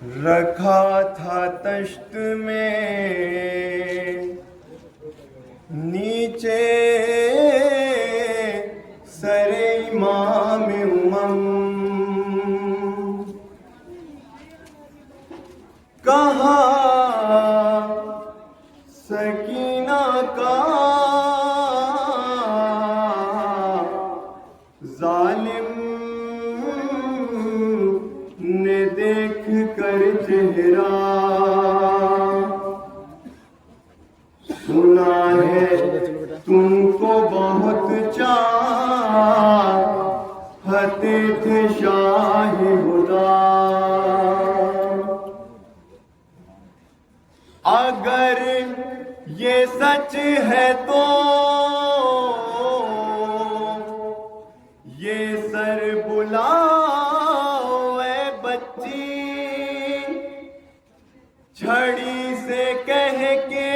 رکھا تھا تشت میں نیچے سر امام کہا سکینہ کا ظالم نے دیکھ کر چہرہ سنا ہے تم کو بہت چاہتے تھے شاہ خدا، اگر یہ سچ ہے تو یہ سر بلاؤ اے بچی، چھڑی سے کہہ کے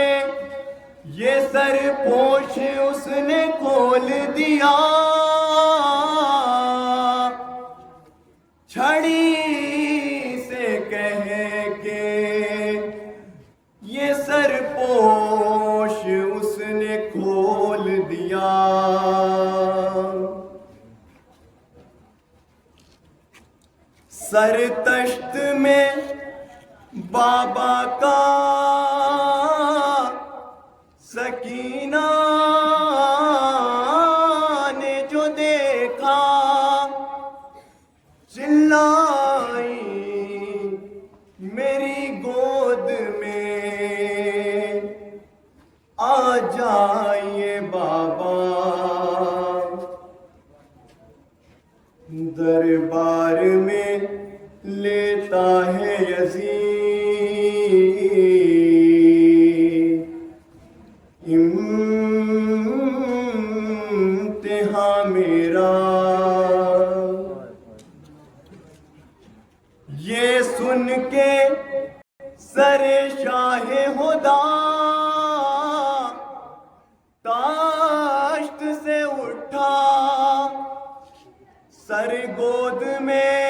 یہ سر پوش اس نے کھول دیا، چھڑی سے کہہ کے یہ سر پوش اس نے کھول دیا۔ سر تشت میں بابا کا سکینہ نے جو دیکھا چلائی میری گود میں آ جائیے بابا، دربار میں لیتا ہے یزید امتحان میرا، یہ سن کے سر شاہ خدا تاشت سے اٹھا، سر گود میں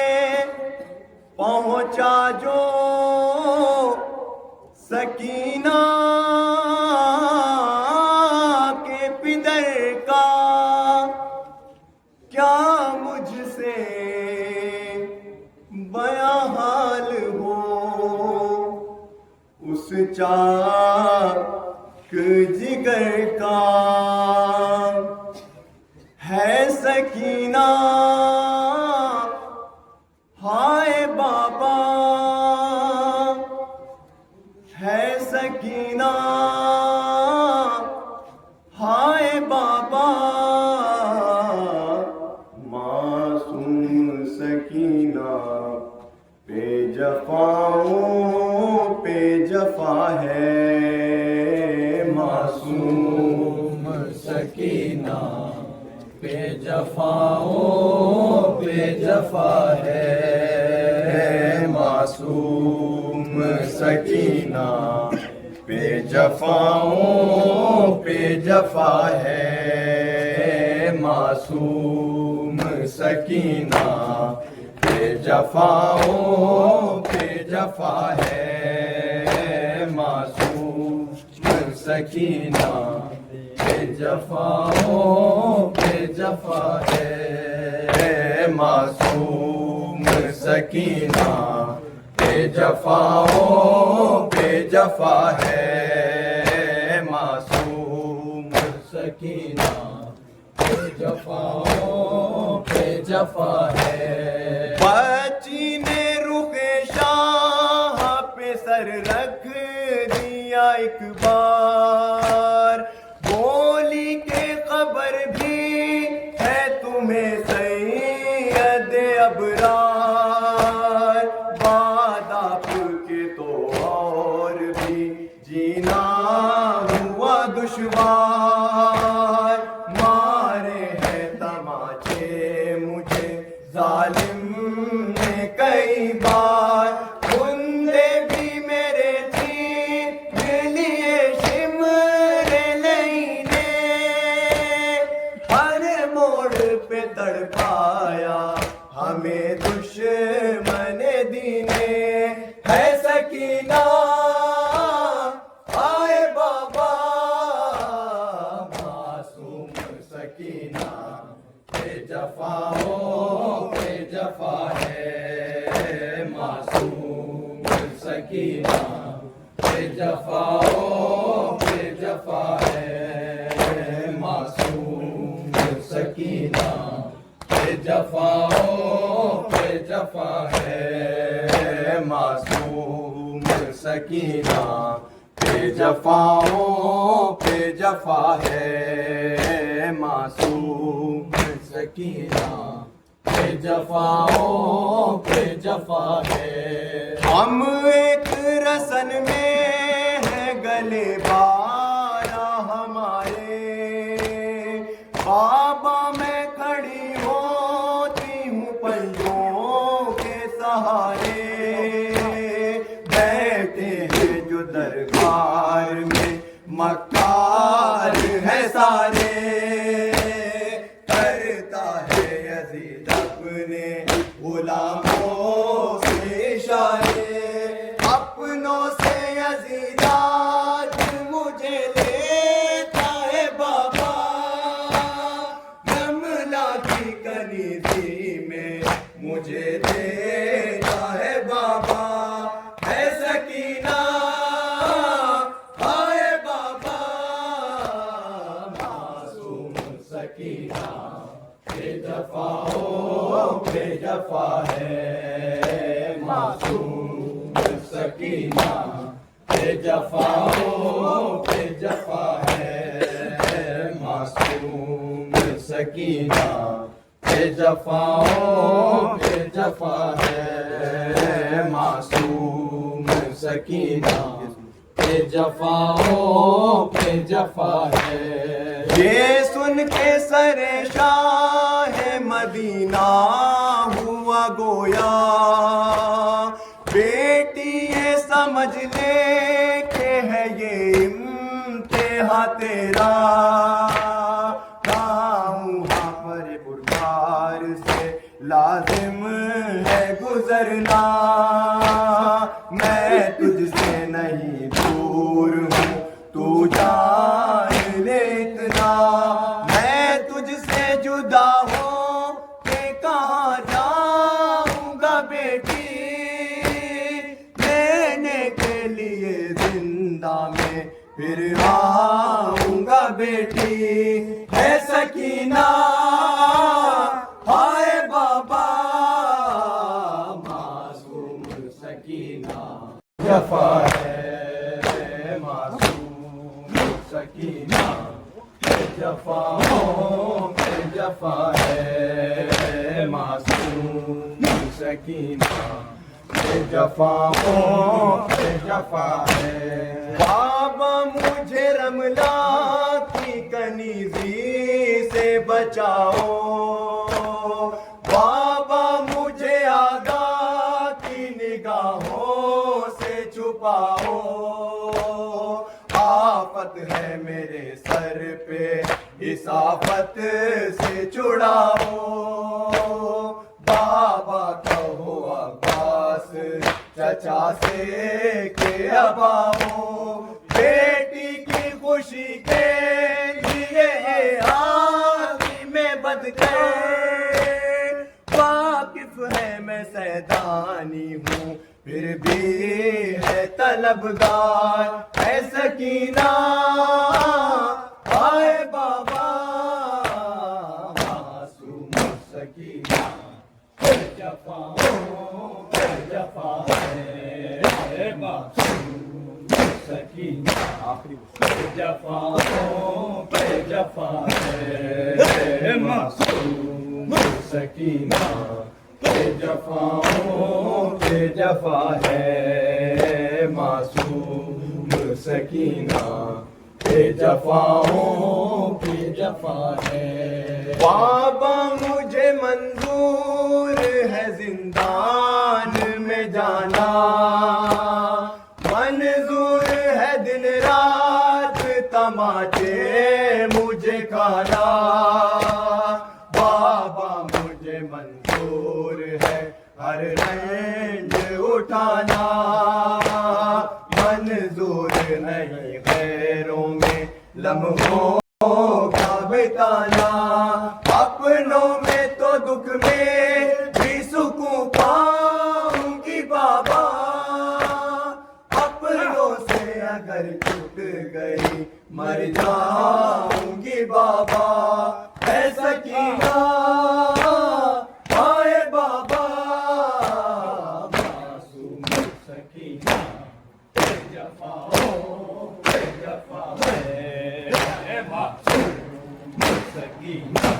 پہنچا جو سکینہ کے پدر کا، کیا مجھ سے بیاں حال ہو اس چاک جگر کا، ہے سکینہ ہائے بابا، ہے سکینہ ہائے بابا، معصوم سکینہ پہ جفاؤں پہ جفا ہے، معصوم سکینہ پہ جفاؤں پہ جفا ہے، معصوم سکینہ پہ جفاؤں پہ جفا ہے، معصوم سکینہ پہ جفاؤں پہ جفا ہے، معصوم سکینہ پہ جفاؤں پہ جفا ہے، معصوم سکینہ پہ جفاؤں پہ جفا ہے، معصوم سکینہ پہ جفاؤں پہ جفا ہے۔ بچی نے رخ شاہ پہ سر رکھ دیا ایک بار، بولی کہ خبر بھی ہے تمہیں سید ابرار، بعد آپ کے تو اور بھی جینا ہوا دشوار، مارے ہیں تماچے مجھے ظالم نے کئی بار، بندے بھی میرے تھی لیے شمر لینے، ہر موڑ پہ تڑپایا ہمیں دشمن دینے، ہے سکینہ آئے بابا معصوم سکینہ بے جفاؤں بے جفا ہے معصوم سکینہ بے جفاؤں بے جفا ہے معصوم سکینہ بے جفاؤں بے جفا ہے معصوم سکینہ بے جفاؤں بے جفا ہے معصوم سکینہ بے جفاؤں بے جفا ہے ہم ایک رسن میں ہے گلے بارا ہمارے بابا میں کھڑی ہوتی ہوں پنجوں کے سہارے بیٹھے ہیں جو دربار میں مکار ہے سارے کرتا ہے یزید اپنے غلاموں سے اشارے اپنوں سے یزید آج مجھے لیتا ہے بابا جملہ کی کنیزی میں مجھے دیتا ہے بابا ہے سکینہ آئے بابا معصوم سکینہ بے جفاؤں بے جفا ہے معصوم سکینہ بے جفاؤں بے جفا ہے معصوم سکینہ بے جفاؤں بے جفا ہے معصوم سکینہ بے جفاؤں بے جفا ہے یہ سن کے سر شاہ مدینہ ہوا گویا بیٹی یہ سمجھ لے کہ ہے یہ امتحان تیرا گاؤں پر بردار سے لازم ہے گزرنا میں تجھ سے نہیں دور ہوں تو جان لے اتنا میں تجھ سے جدا ہوں کہ کہاں جاؤں گا بیٹی لینے کے لیے زندہ میں پھر آؤں گا بیٹی ہے سکینہ ہائے بابا معصوم سکینہ جفا ہے معصوم سکینہ بے جفاؤں بے جفا ہے معصوم سکینہ بے جفاؤں بے جفا ہے بابا مجھے رملہ کی کنیزی سے بچاؤ بابا مجھے آگاہ کی نگاہوں سے چھپاؤ آفت ہے میرے سر پہ اس آفت سے چھڑاؤ بابا کہو عباس چچا سے کہ اب آؤ بیٹی کی خوشی کے لیے آگی میں بد کر واقف ہے میں سیدانی ہوں پھر بھی ہے طلبگار ہے سکینہ آئے بابا معصوم سکینہ بے جفاؤں بے جفا ہے معصوم سکینہ بے جفاؤں بے جفا ہے معصوم سکینہ بے جفاؤں بے جفا ہے معصوم سکینہ بے جفاؤں بے جفا ہے بابا مجھے منظور ہے زندان میں جانا منظور ہے دن رات تماچے مجھے کھانا بابا مجھے منظور ہے ہر رنج اٹھانا بتانا منظور نہیں غیروں میں لمحوں کا بتانا اپنوں میں تو دکھ میں بھی سکون پاؤں گی بابا اپنوں سے اگر چھوٹ گئی مر جاؤں گی بابا اے سکینہ آئے بابا معصوم سکینہ اے جفاؤں اے جفا ہے اے معصوم سکینہ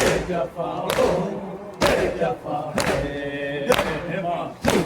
اے جفاؤں اے جفا ہے اے معصوم